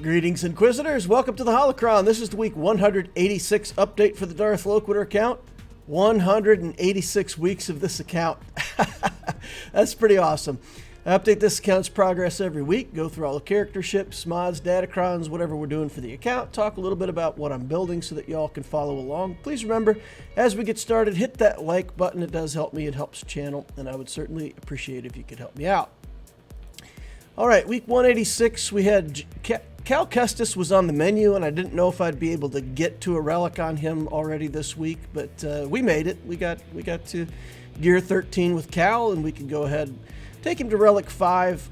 Greetings, Inquisitors. Welcome to the Holocron. This is the week 186 update for the Darth Loquitur account. 186 weeks of this account. That's pretty awesome. I update this account's progress every week, go through all the character ships, mods, Datacrons, whatever we're doing for the account, talk a little bit about what I'm building so that y'all can follow along. Please remember, as we get started, hit that like button. It does help me. It helps the channel, and I would certainly appreciate if you could help me out. All right, week 186, we had Cal Kestis was on the menu, and I didn't know if I'd be able to get to a relic on him already this week, but we made it. We got to Gear 13 with Cal, and we can go ahead and take him to Relic 5.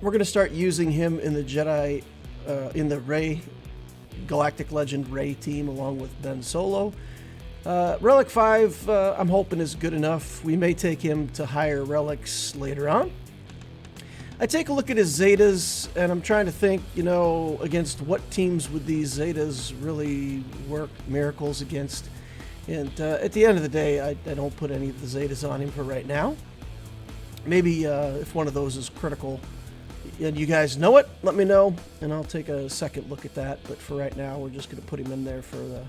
We're going to start using him in the Jedi, in the Rey, Galactic Legend Rey team, along with Ben Solo. Relic 5, I'm hoping is good enough. We may take him to higher relics later on. I take a look at his Zetas, and I'm trying to think, you know, against what teams would these Zetas really work miracles against. And at the end of the day, I don't put any of the Zetas on him for right now. Maybe if one of those is critical and you guys know it, let me know, and I'll take a second look at that. But for right now, we're just going to put him in there for the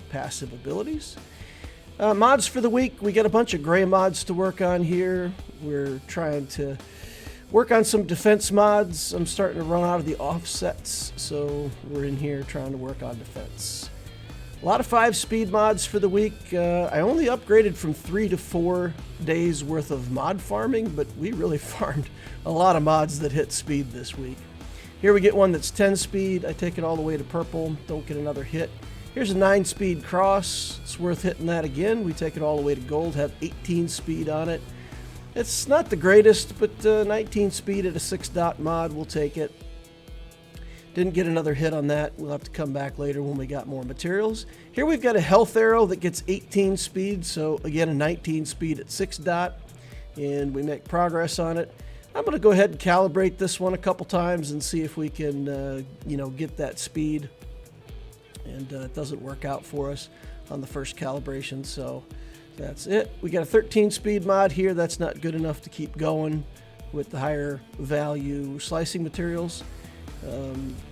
passive abilities. Mods for the week, we got a bunch of gray mods to work on here. We're trying to work on some defense mods. I'm starting to run out of the offsets, so we're in here trying to work on defense. A lot of 5-speed mods for the week. I only upgraded from 3 to 4 days worth of mod farming, but we really farmed a lot of mods that hit speed this week. Here we get one that's 10 speed. I take it all the way to purple, don't get another hit. Here's a 9-speed cross. It's worth hitting that again. We take it all the way to gold, have 18 speed on it. It's not the greatest, but 19 speed at a 6-dot mod, we'll take it. Didn't get another hit on that. We'll have to come back later when we got more materials. Here we've got a health arrow that gets 18 speed, so again a 19 speed at 6-dot, and we make progress on it. I'm going to go ahead and calibrate this one a couple times and see if we can, you know, get that speed. And it doesn't work out for us on the first calibration, so that's it. We got a 13 speed mod here. That's not good enough to keep going with the higher value slicing materials.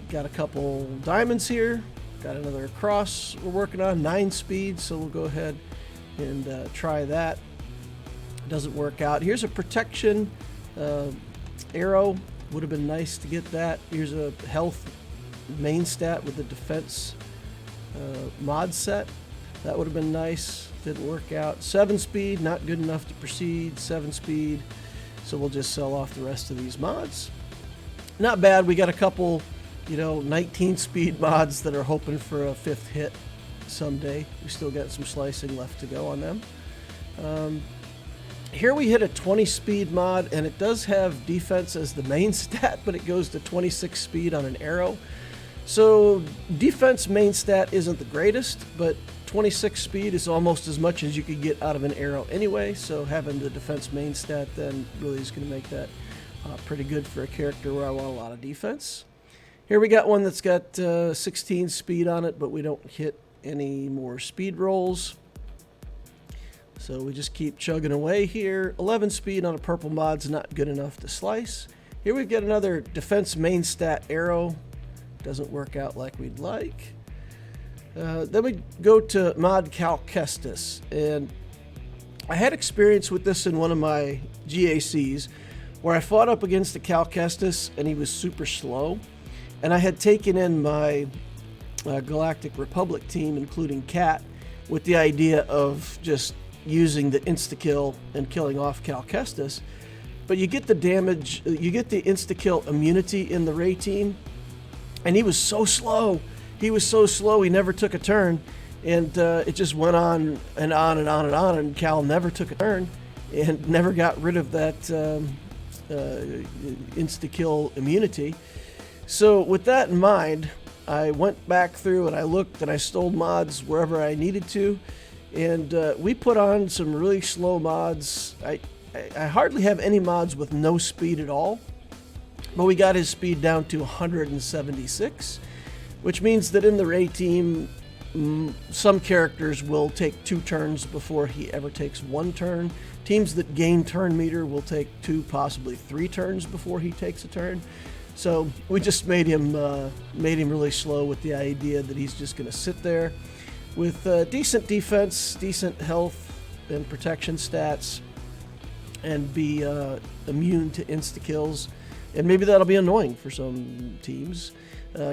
Got a couple diamonds here. Got another cross we're working on, 9 speed, so we'll go ahead and try that. Doesn't work out. Here's a protection arrow. Would have been nice to get that. Here's a health main stat with the defense mod set. That would have been nice. Didn't work out. 7 speed, not good enough to proceed. 7 speed, so we'll just sell off the rest of these mods. Not bad. We got a couple, you know, 19 speed mods that are hoping for a 5th hit someday. We still got some slicing left to go on them. Here we hit a 20 speed mod, and it does have defense as the main stat, but it goes to 26 speed on an arrow. So defense main stat isn't the greatest, but 26 speed is almost as much as you could get out of an arrow anyway, so having the defense main stat then really is going to make that pretty good for a character where I want a lot of defense. Here we got one that's got 16 speed on it, but we don't hit any more speed rolls. So we just keep chugging away here. 11 speed on a purple mod's not good enough to slice. Here we've got another defense main stat arrow. Doesn't work out like we'd like. Then we go to mod Cal Kestis, and I had experience with this in one of my GACs where I fought up against the Cal Kestis and he was super slow, and I had taken in my Galactic Republic team, including Cat, with the idea of just using the insta-kill and killing off Cal Kestis. But you get the damage, you get the insta-kill immunity in the Rey team, and he was so slow. He was so slow, he never took a turn, and it just went on and on and on and on, and Cal never took a turn and never got rid of that insta-kill immunity. So with that in mind, I went back through and I looked and I stole mods wherever I needed to, and we put on some really slow mods. I hardly have any mods with no speed at all, but we got his speed down to 176, which means that in the Rey team, some characters will take 2 turns before he ever takes 1 turn. Teams that gain turn meter will take 2, possibly 3 turns before he takes a turn. So we just made him really slow with the idea that he's just going to sit there with decent defense, decent health and protection stats, and be immune to insta-kills. And maybe that'll be annoying for some teams.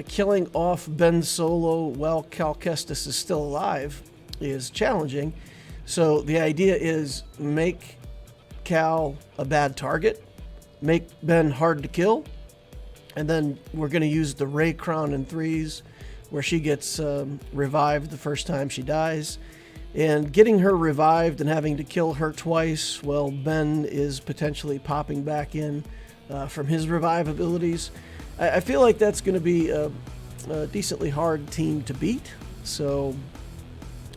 Killing off Ben Solo while Kestis is still alive is challenging. So the idea is make Cal a bad target, make Ben hard to kill, and then we're going to use the Ray Crown in 3s, where she gets revived the first time she dies. And getting her revived and having to kill her twice while Ben is potentially popping back in from his revive abilities. I feel like that's going to be a decently hard team to beat. So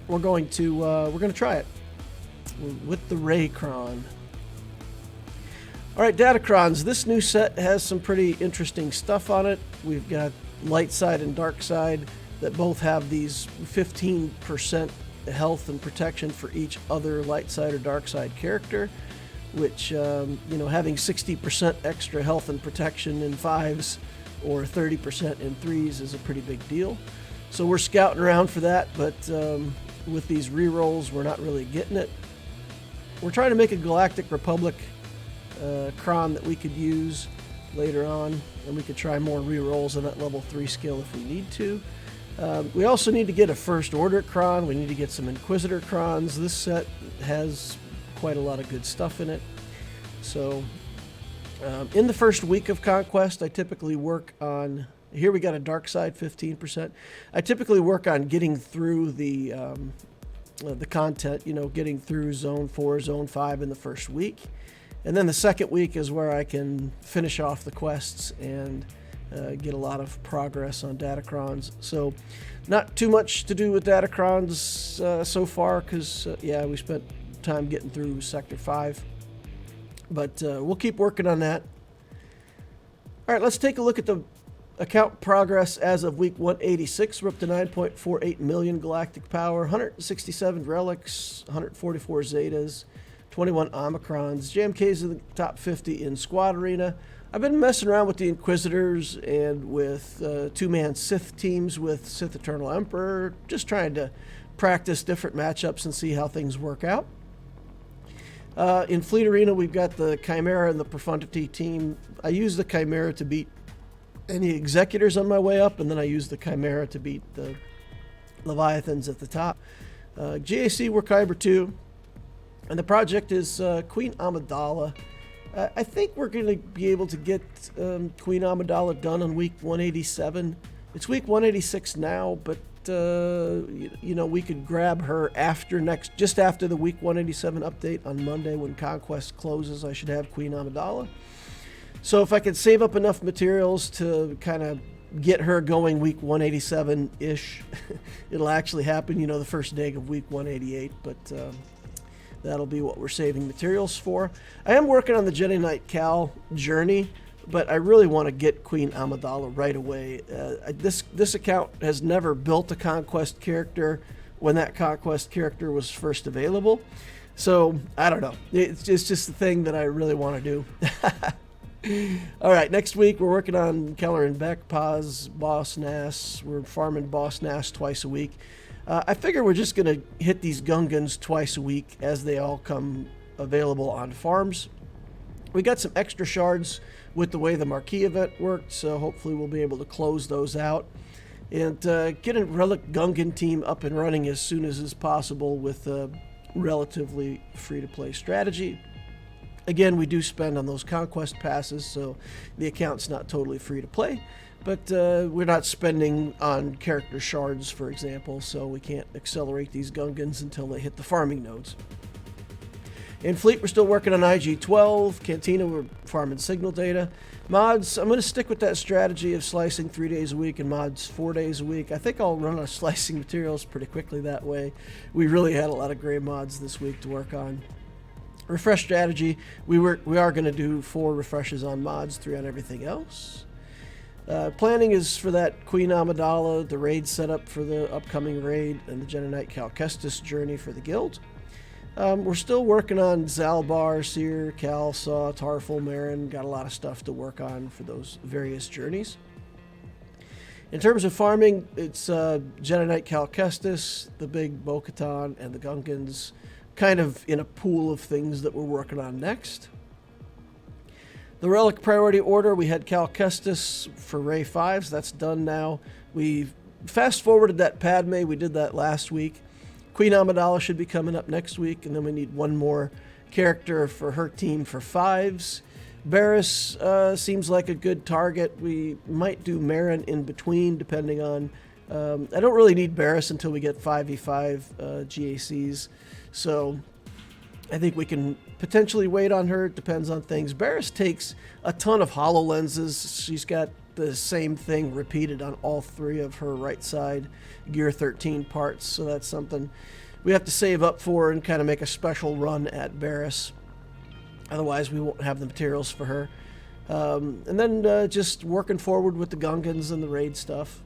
we're going to try it with the Ray Crown. All right, Datacrons. This new set has some pretty interesting stuff on it. We've got light side and dark side that both have these 15% health and protection for each other light side or dark side character, which, having 60% extra health and protection in 5s or 30% in 3s is a pretty big deal. So we're scouting around for that, but with these rerolls, we're not really getting it. We're trying to make a Galactic Republic Kron that we could use later on, and we could try more rerolls on that level 3 skill if we need to. We also need to get a First Order Kron. We need to get some Inquisitor Krons. This set has quite a lot of good stuff in it. So in the first week of Conquest, I typically work on, here we got a dark side 15%. I typically work on getting through the content, getting through Zone 4, Zone 5 in the first week. And then the second week is where I can finish off the quests and get a lot of progress on Datacrons. So not too much to do with Datacrons so far because, we spent time getting through Sector 5. But we'll keep working on that. All right, let's take a look at the account progress as of week 186. We're up to 9.48 million galactic power, 167 relics, 144 Zetas, 21 Omicrons. JMK's in the top 50 in Squad Arena. I've been messing around with the Inquisitors and with two-man Sith teams with Sith Eternal Emperor, just trying to practice different matchups and see how things work out. In Fleet Arena, we've got the Chimera and the Profundity team. I use the Chimera to beat any Executors on my way up, and then I use the Chimera to beat the Leviathans at the top. GAC, we're Kyber 2. And the project is Queen Amidala. I think we're going to be able to get Queen Amidala done on week 187. It's week 186 now, but we could grab her just after the week 187 update on Monday when Conquest closes. I should have Queen Amidala. So if I could save up enough materials to kind of get her going week 187-ish, it'll actually happen, the first day of week 188, but that'll be what we're saving materials for. I am working on the Jedi Knight Cal journey, but I really want to get Queen Amidala right away. This account has never built a Conquest character when that Conquest character was first available. So, I don't know. It's just the thing that I really want to do. All right, next week we're working on Keller and Beck, Paz, Boss Nass. We're farming Boss Nass twice a week. I figure we're just going to hit these Gungans twice a week as they all come available on farms. We got some extra shards with the way the Marquee event worked, so hopefully we'll be able to close those out and get a Relic Gungan team up and running as soon as is possible with a relatively free-to-play strategy. Again, we do spend on those Conquest passes, so the account's not totally free to play. But we're not spending on character shards, for example, so we can't accelerate these Gungans until they hit the farming nodes. In Fleet, we're still working on IG-12. Cantina, we're farming signal data. Mods, I'm going to stick with that strategy of slicing 3 days a week and mods 4 days a week. I think I'll run out of slicing materials pretty quickly that way. We really had a lot of gray mods this week to work on. Refresh strategy, we are going to do 4 refreshes on mods, 3 on everything else. Planning is for that Queen Amidala, the raid setup for the upcoming raid, and the Jedi Knight Cal Kestis journey for the guild. We're still working on Zalbar, Seer, Cal, Saw, Tarful, Marin. Got a lot of stuff to work on for those various journeys. In terms of farming, it's Jedi Knight Cal Kestis, the big Bo-Katan, and the Gungans, kind of in a pool of things that we're working on next. The Relic Priority Order, we had Cal Kestis for Ray 5s. That's done now. We fast-forwarded that Padme. We did that last week. Queen Amidala should be coming up next week, and then we need one more character for her team for 5s. Barriss seems like a good target. We might do Marin in between, depending on... I don't really need Barriss until we get 5v5 GACs, so I think we can potentially wait on her. It depends on things. Barriss takes a ton of HoloLenses. She's got the same thing repeated on all 3 of her right side Gear 13 parts, so that's something we have to save up for and kind of make a special run at Barriss. Otherwise, we won't have the materials for her. And then just working forward with the Gungans and the raid stuff.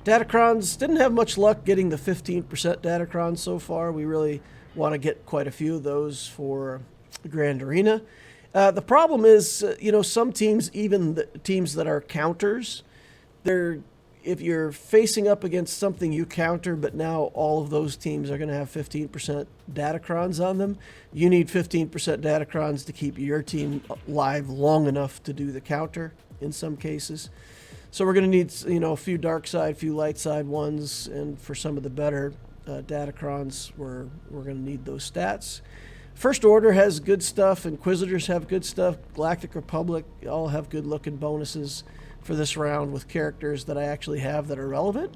Datacrons, didn't have much luck getting the 15% Datacrons so far. We really want to get quite a few of those for the Grand Arena. The problem is, some teams, even the teams that are counters, if you're facing up against something you counter, but now all of those teams are going to have 15% Datacrons on them, you need 15% Datacrons to keep your team live long enough to do the counter in some cases. So we're going to need, a few dark side, a few light side ones, and for some of the better Datacrons, we're going to need those stats. First Order has good stuff, Inquisitors have good stuff, Galactic Republic all have good looking bonuses for this round with characters that I actually have that are relevant.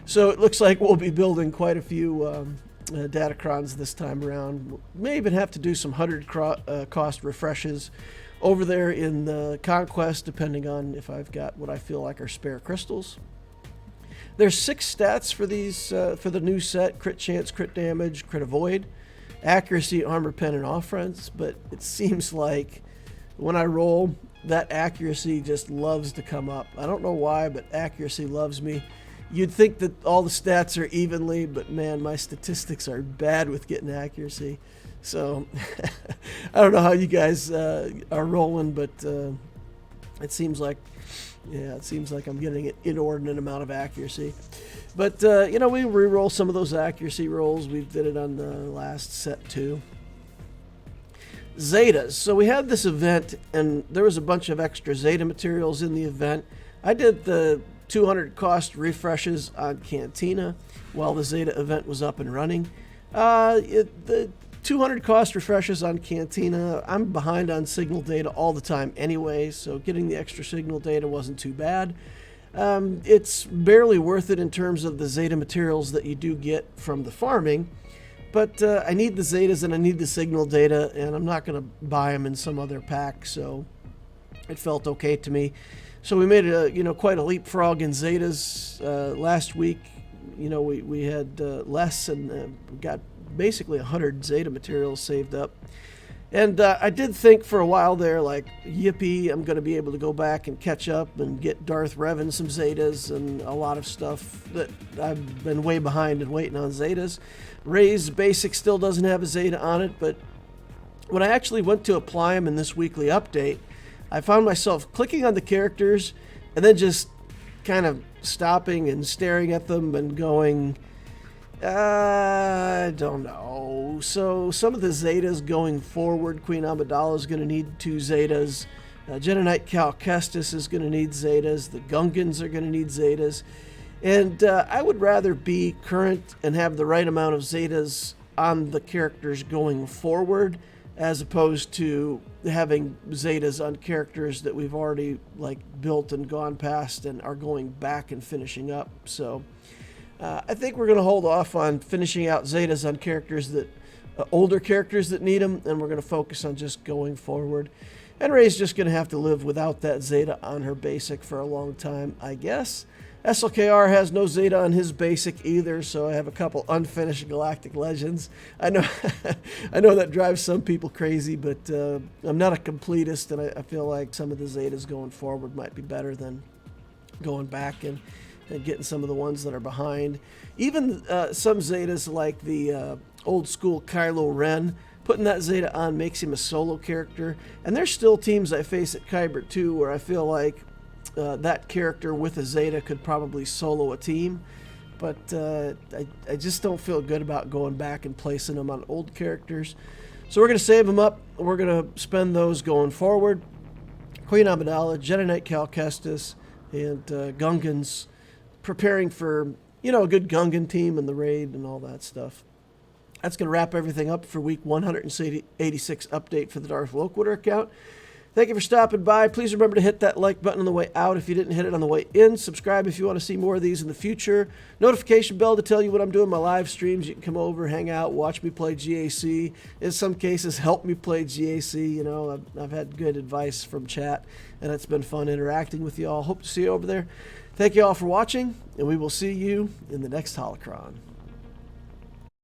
So it looks like we'll be building quite a few Datacrons this time around. May even have to do some 100 cost refreshes over there in the Conquest, depending on if I've got what I feel like are spare crystals. There's 6 stats for these for the new set: crit chance, crit damage, crit avoid, accuracy, armor pen, and offense. But it seems like when I roll, that accuracy just loves to come up. I don't know why, but accuracy loves me. You'd think that all the stats are evenly, but man, my statistics are bad with getting accuracy. So I don't know how you guys are rolling, but it seems like I'm getting an inordinate amount of accuracy. But we re-roll some of those accuracy rolls. We did it on the last set too. Zetas. So we had this event, and there was a bunch of extra Zeta materials in the event. I did the 200 cost refreshes on Cantina while the Zeta event was up and running. The 200 cost refreshes on Cantina, I'm behind on signal data all the time anyway, so getting the extra signal data wasn't too bad. It's barely worth it in terms of the Zeta materials that you do get from the farming. But I need the Zetas and I need the signal data, and I'm not going to buy them in some other pack, so it felt okay to me. So we made quite a leapfrog in Zetas last week. We had less and got basically 100 Zeta materials saved up. And I did think for a while there, like, yippee, I'm going to be able to go back and catch up and get Darth Revan some Zetas and a lot of stuff that I've been way behind and waiting on Zetas. Ray's Basic still doesn't have a Zeta on it, but when I actually went to apply them in this weekly update, I found myself clicking on the characters and then just kind of stopping and staring at them and going, I don't know. So some of the Zetas going forward, Queen Amidala is going to need 2 Zetas. Jedi Knight Cal Kestis is going to need Zetas. The Gungans are going to need Zetas. And I would rather be current and have the right amount of Zetas on the characters going forward, as opposed to having Zetas on characters that we've already built and gone past and are going back and finishing up. So I think we're going to hold off on finishing out Zetas on characters that older characters that need them, and we're going to focus on just going forward. And Ray's just going to have to live without that Zeta on her basic for a long time, I guess. SLKR has no Zeta on his basic either, so I have a couple unfinished Galactic Legends. I know I know that drives some people crazy, but I'm not a completist, and I feel like some of the Zetas going forward might be better than going back and getting some of the ones that are behind. Even some Zetas like the old school Kylo Ren. Putting that Zeta on makes him a solo character. And there's still teams I face at Kyber too where I feel like that character with a Zeta could probably solo a team. But I just don't feel good about going back and placing them on old characters. So we're going to save them up. We're going to spend those going forward. Queen Amidala, Jedi Knight Cal Kestis, and Gungans, preparing for, a good Gungan team in the raid and all that stuff. That's going to wrap everything up for week 186 update for the Darth Loquitur account. Thank you for stopping by. Please remember to hit that like button on the way out if you didn't hit it on the way in. Subscribe if you want to see more of these in the future. Notification bell to tell you when I'm doing my live streams. You can come over, hang out, watch me play GAC. In some cases, help me play GAC. I've had good advice from chat, and it's been fun interacting with you all. Hope to see you over there. Thank you all for watching, and we will see you in the next Holocron.